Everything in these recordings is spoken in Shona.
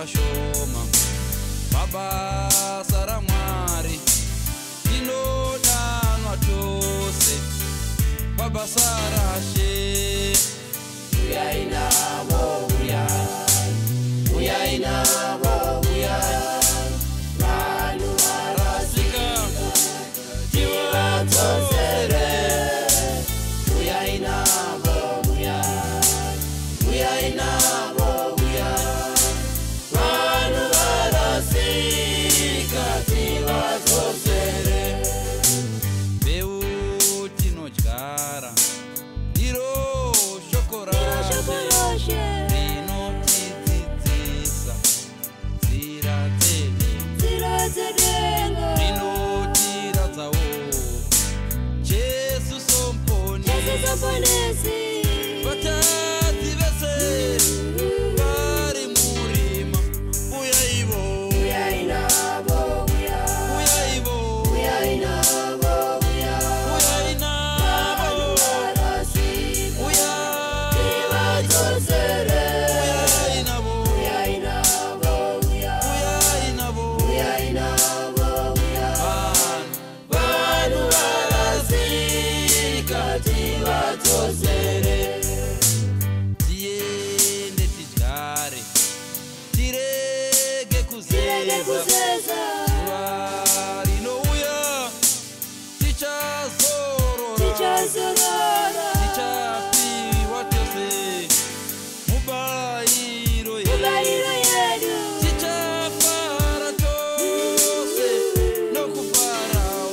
vashoma mabasa raMwari tinodanwa tose pabasa raShe. Uyai navo, uyai navo, vanhu varasika tivadzosere. Uyai navo, uyai navo, vanhu varasika tivadzosere. Mbeu tinodyara ndiro shoko raShe rinotidzidzisa nzira dzedenga, rinotiradzawo Jesu somponesi. Vatadzi vese vari murima uyaivo, Uyai navo, uyaivo, uyai navo, uyai navo, varasika uyai tivadzosere. uyai navo, Uyai navo, uyai navo, uyai navo, vanhu vanhu varasika tivadzosere. tiende tidyare tirege Tirege kuzeza kuzeza, zuva rinouya tichazorora tichazorora, tichapiwa tose mubayiro mubayiro yedu. tichafara tose nokufarawo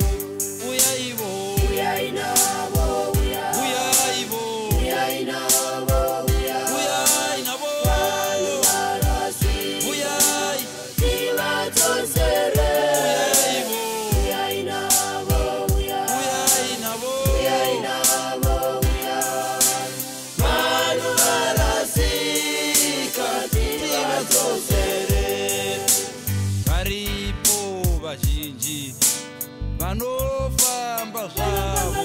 uyaivo, Uyai navo, uyaivo, uyai navo, uyai navo, vanhu varasika uyai tivadzosere. uyaivo, Uyai navo, uyai navo, uyai navo, vanhu varasika tivadzosere. varipo vazhinji vanofamba zvavo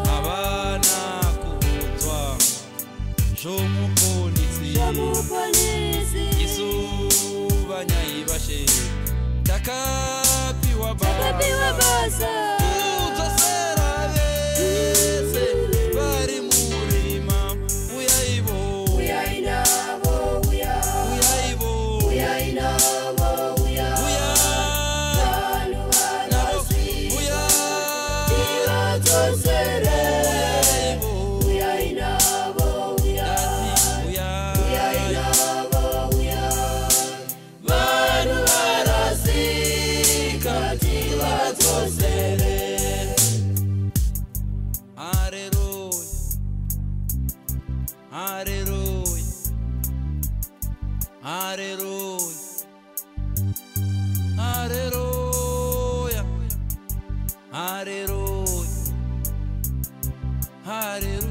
havana kuudzwa zvomuponesi. Isu vanyai vaShe takapiwa basa kudzosera vese vari murima uyaivo, Uyai navo, uyaivo, uyai navo, vanhu varasika tivadzosere. Uyai navo, uyai navo, vanhu varasika tivadzosere. Hallelujah, hallelujah, hallelujah, hallelujah, hallelujah, hallelujah.